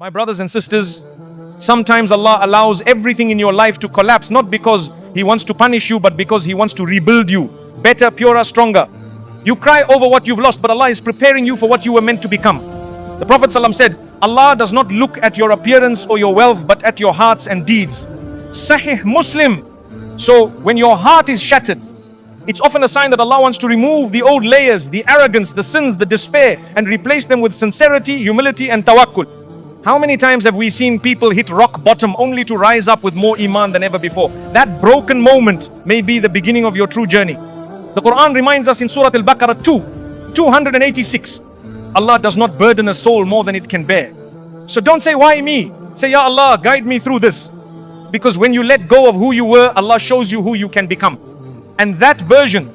My brothers and sisters, sometimes Allah allows everything in your life to collapse, not because He wants to punish you, but because He wants to rebuild you, better, purer, stronger. You cry over what you've lost, but Allah is preparing you for what you were meant to become. The Prophet ﷺ said, Allah does not look at your appearance or your wealth, but at your hearts and deeds. Sahih Muslim. So when your heart is shattered, it's often a sign that Allah wants to remove the old layers, the arrogance, the sins, the despair, and replace them with sincerity, humility, and tawakkul. How many times have we seen people hit rock bottom only to rise up with more iman than ever before? That broken moment may be the beginning of your true journey. The Quran reminds us in Surah Al-Baqarah 286. Allah does not burden a soul more than it can bear. So don't say, why me? Say, Ya Allah, guide me through this. Because when you let go of who you were, Allah shows you who you can become. And that version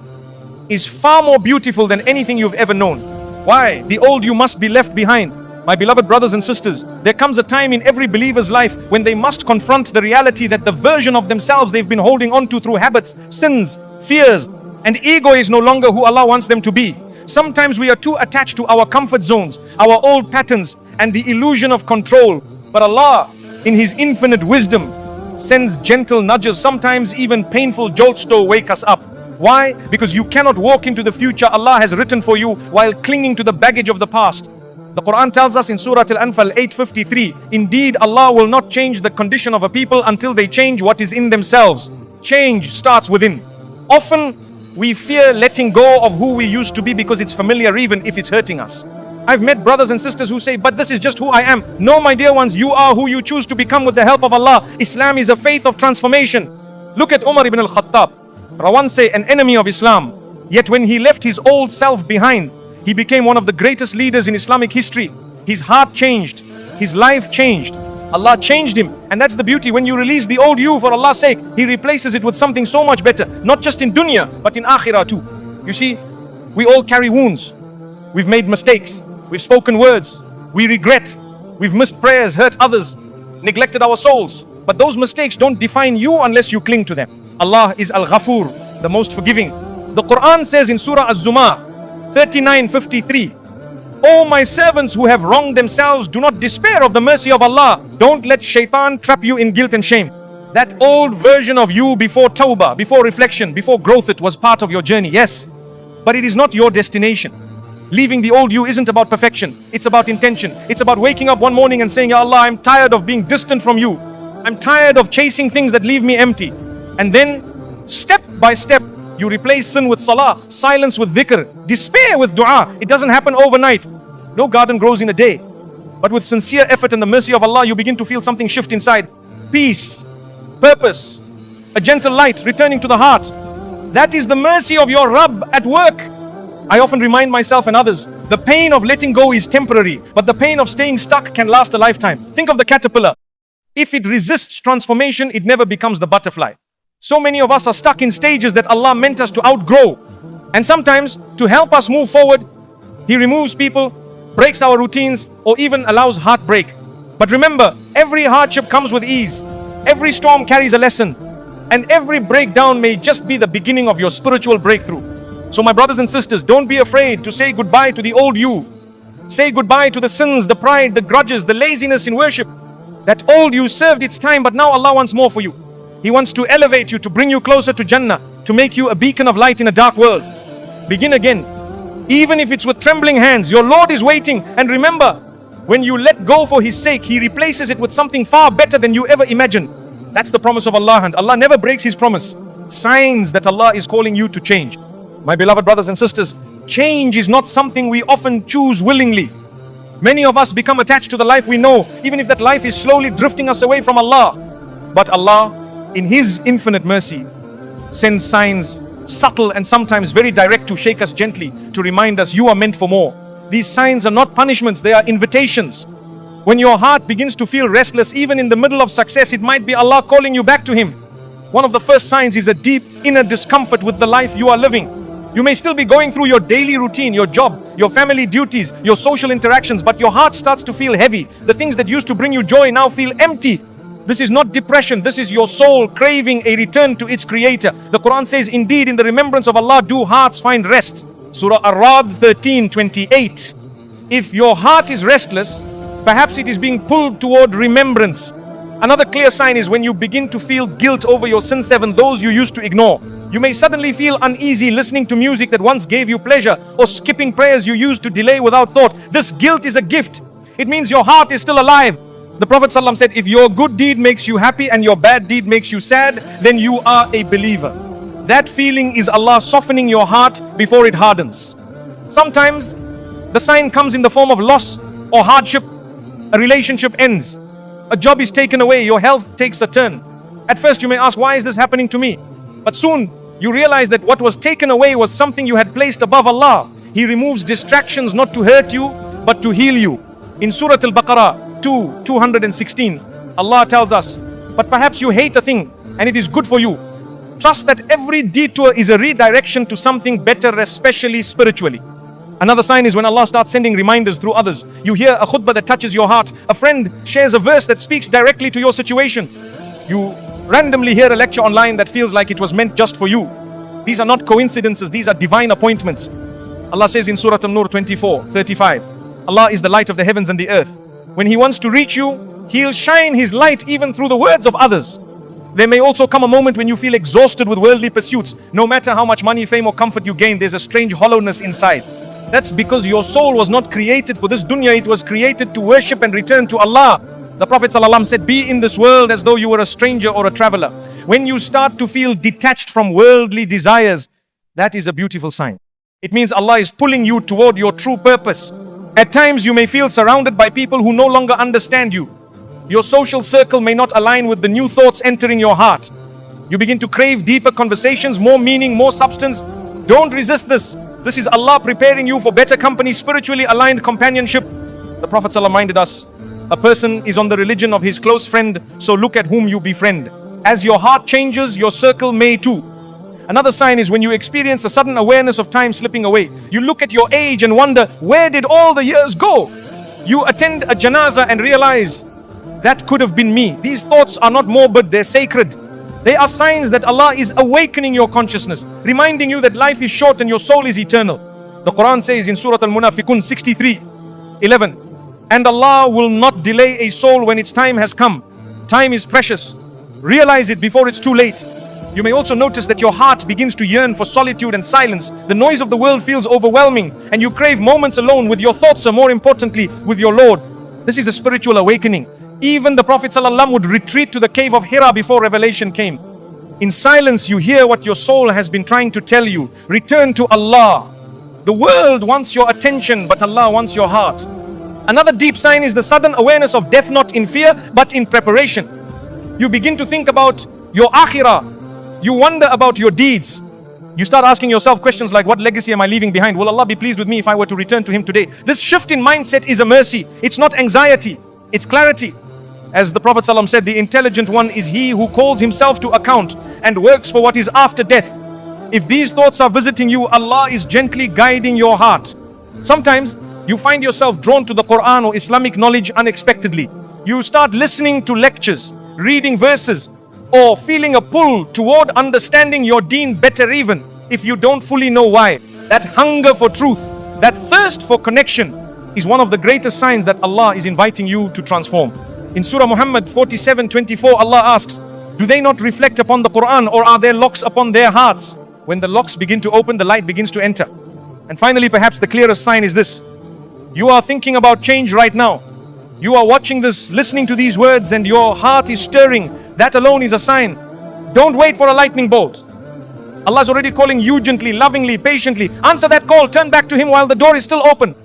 is far more beautiful than anything you've ever known. Why? The old you must be left behind. My beloved brothers and sisters, there comes a time in every believer's life when they must confront the reality that the version of themselves they've been holding on to through habits, sins, fears, and ego is no longer who Allah wants them to be. Sometimes we are too attached to our comfort zones, our old patterns, and the illusion of control. But Allah, in His infinite wisdom, sends gentle nudges, sometimes even painful jolts to wake us up. Why? Because you cannot walk into the future Allah has written for you while clinging to the baggage of the past. The Quran tells us in Surah Al-Anfal 8:53, indeed Allah will not change the condition of a people until they change what is in themselves. Change starts within. Often we fear letting go of who we used to be because it's familiar even if it's hurting us. I've met brothers and sisters who say, but this is just who I am. No, my dear ones, you are who you choose to become with the help of Allah. Islam is a faith of transformation. Look at Umar ibn al-Khattab, Rawanse, an enemy of Islam. Yet when he left his old self behind, he became one of the greatest leaders in Islamic history. His heart changed. His life changed. Allah changed him. And that's the beauty. When you release the old you for Allah's sake, He replaces it with something so much better. Not just in dunya, but in akhirah too. You see, we all carry wounds. We've made mistakes. We've spoken words. We regret. We've missed prayers, hurt others, neglected our souls. But those mistakes don't define you unless you cling to them. Allah is Al-Ghafur, the most forgiving. The Quran says in Surah Az-Zumar 39:53, O my servants who have wronged themselves, do not despair of the mercy of Allah. Don't let shaitan trap you in guilt and shame. That old version of you before tawbah, before reflection, before growth, it was part of your journey, yes. But it is not your destination. Leaving the old you isn't about perfection. It's about intention. It's about waking up one morning and saying, Ya Allah, I'm tired of being distant from you. I'm tired of chasing things that leave me empty. And then, step by step, you replace sin with salah, silence with dhikr, despair with dua. It doesn't happen overnight. No garden grows in a day. But with sincere effort and the mercy of Allah, you begin to feel something shift inside. Peace, purpose, a gentle light returning to the heart. That is the mercy of your Rabb at work. I often remind myself and others, the pain of letting go is temporary, but the pain of staying stuck can last a lifetime. Think of the caterpillar. If it resists transformation, it never becomes the butterfly. So many of us are stuck in stages that Allah meant us to outgrow. And sometimes, to help us move forward, He removes people, breaks our routines, or even allows heartbreak. But remember, every hardship comes with ease. Every storm carries a lesson. And every breakdown may just be the beginning of your spiritual breakthrough. So my brothers and sisters, don't be afraid to say goodbye to the old you. Say goodbye to the sins, the pride, the grudges, the laziness in worship. That old you served its time, but now Allah wants more for you. He wants to elevate you, to bring you closer to Jannah, to make you a beacon of light in a dark world. Begin again. Even if it's with trembling hands, your Lord is waiting. And remember, when you let go for His sake, He replaces it with something far better than you ever imagined. That's the promise of Allah, and Allah never breaks His promise. Signs that Allah is calling you to change. My beloved brothers and sisters, change is not something we often choose willingly. Many of us become attached to the life we know, even if that life is slowly drifting us away from Allah. But Allah, in His infinite mercy, sends signs, subtle and sometimes very direct, to shake us gently, to remind us you are meant for more. These signs are not punishments, they are invitations. When your heart begins to feel restless, even in the middle of success, it might be Allah calling you back to Him. One of the first signs is a deep inner discomfort with the life you are living. You may still be going through your daily routine, your job, your family duties, your social interactions, but your heart starts to feel heavy. The things that used to bring you joy now feel empty. This is not depression. This is your soul craving a return to its creator. The Quran says, indeed, in the remembrance of Allah do hearts find rest. Surah Ar-Ra'd 13:28. If your heart is restless, Perhaps it is being pulled toward remembrance. Another clear sign is when you begin to feel guilt over your sin seven, those you used to ignore. You may suddenly feel uneasy listening to music that once gave you pleasure, or skipping prayers you used to delay without thought. This guilt is a gift. It means your heart is still alive. The Prophet ﷺ said, if your good deed makes you happy and your bad deed makes you sad, then you are a believer. That feeling is Allah softening your heart before it hardens. Sometimes the sign comes in the form of loss or hardship. A relationship ends. A job is taken away. Your health takes a turn. At first you may ask, why is this happening to me? But soon you realize that what was taken away was something you had placed above Allah. He removes distractions not to hurt you, but to heal you. In Surah Al-Baqarah 2:216, Allah tells us, but perhaps you hate a thing and it is good for you. Trust that every detour is a redirection to something better, especially spiritually. Another sign is when Allah starts sending reminders through others. You hear a khutbah that touches your heart. A friend shares a verse that speaks directly to your situation. You randomly hear a lecture online that feels like it was meant just for you. These are not coincidences, these are divine appointments. Allah says in Surah An-Nur 24:35, Allah is the light of the heavens and the earth. When He wants to reach you, He'll shine His light even through the words of others. There may also come a moment when you feel exhausted with worldly pursuits. No matter how much money, fame or comfort you gain, there's a strange hollowness inside. That's because your soul was not created for this dunya, it was created to worship and return to Allah. The Prophet ﷺ said, be in this world as though you were a stranger or a traveler. When you start to feel detached from worldly desires, that is a beautiful sign. It means Allah is pulling you toward your true purpose. At times you may feel surrounded by people who no longer understand you. Your social circle may not align with the new thoughts entering your heart. You begin to crave deeper conversations, more meaning, more substance. Don't resist this. This is Allah preparing you for better company, spiritually aligned companionship. The Prophet ﷺ reminded us, a person is on the religion of his close friend, so look at whom you befriend. As your heart changes, your circle may too. Another sign is when you experience a sudden awareness of time slipping away. You look at your age and wonder, where did all the years go? You attend a janazah and realize, that could have been me. These thoughts are not morbid, they're sacred. They are signs that Allah is awakening your consciousness, reminding you that life is short and your soul is eternal. The Quran says in Surah Al-Munafiqun 63:11, and Allah will not delay a soul when its time has come. Time is precious. Realize it before it's too late. You may also notice that your heart begins to yearn for solitude and silence. The noise of the world feels overwhelming and you crave moments alone with your thoughts, or more importantly, with your Lord. This is a spiritual awakening. Even the Prophet ﷺ would retreat to the cave of Hira before revelation came. In silence, you hear what your soul has been trying to tell you. Return to Allah. The world wants your attention, but Allah wants your heart. Another deep sign is the sudden awareness of death, not in fear, but in preparation. You begin to think about your akhirah. You wonder about your deeds. You start asking yourself questions like, what legacy am I leaving behind? Will Allah be pleased with me if I were to return to Him today? This shift in mindset is a mercy. It's not anxiety, it's clarity. As the Prophet ﷺ said, the intelligent one is he who calls himself to account and works for what is after death. If these thoughts are visiting you, Allah is gently guiding your heart. Sometimes you find yourself drawn to the Quran or Islamic knowledge unexpectedly. You start listening to lectures, reading verses, or feeling a pull toward understanding your deen better, even if you don't fully know why. That hunger for truth, that thirst for connection is one of the greatest signs that Allah is inviting you to transform. In Surah Muhammad 47:24, Allah asks, do they not reflect upon the Quran, or are there locks upon their hearts? When the locks begin to open, the light begins to enter. And finally, perhaps the clearest sign is this. You are thinking about change right now. You are watching this, listening to these words, and your heart is stirring. That alone is a sign. Don't wait for a lightning bolt. Allah is already calling you gently, lovingly, patiently. Answer that call, turn back to Him while the door is still open.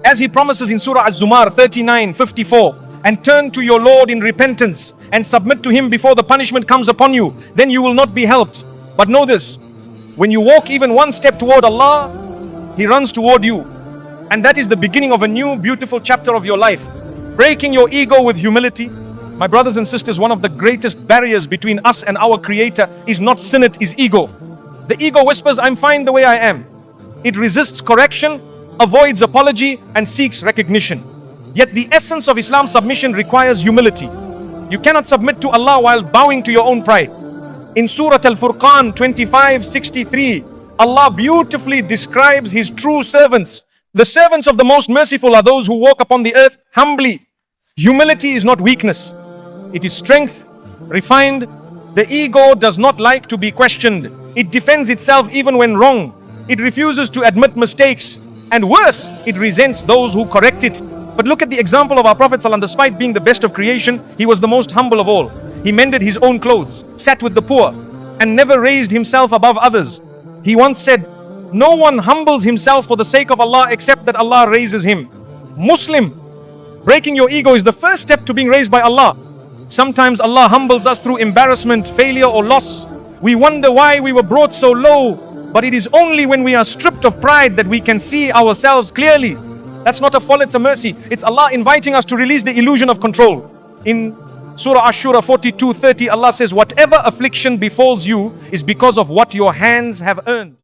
As He promises in Surah Az-Zumar 39:54, and turn to your Lord in repentance and submit to Him before the punishment comes upon you, then you will not be helped. But know this, when you walk even one step toward Allah, He runs toward you. And that is the beginning of a new beautiful chapter of your life. Breaking your ego with humility. My brothers and sisters, one of the greatest barriers between us and our Creator is not sin, it is ego. The ego whispers, I'm fine the way I am. It resists correction, avoids apology, and seeks recognition. Yet the essence of Islam's submission requires humility. You cannot submit to Allah while bowing to your own pride. In Surah Al-Furqan 25:63, Allah beautifully describes His true servants. The servants of the Most Merciful are those who walk upon the earth humbly, Humility is not weakness. It is strength, refined. The ego does not like to be questioned. It defends itself even when wrong. It refuses to admit mistakes. And worse, it resents those who correct it. But look at the example of our Prophet ﷺ. Despite being the best of creation, he was the most humble of all. He mended his own clothes, sat with the poor, and never raised himself above others. He once said, "No one humbles himself for the sake of Allah except that Allah raises him." Muslim, breaking your ego is the first step to being raised by Allah. Sometimes Allah humbles us through embarrassment, failure, or loss. We wonder why we were brought so low, but it is only when we are stripped of pride that we can see ourselves clearly. That's not a fall, it's a mercy. It's Allah inviting us to release the illusion of control. In Surah Ash-Shura 42:30, Allah says, "Whatever affliction befalls you is because of what your hands have earned."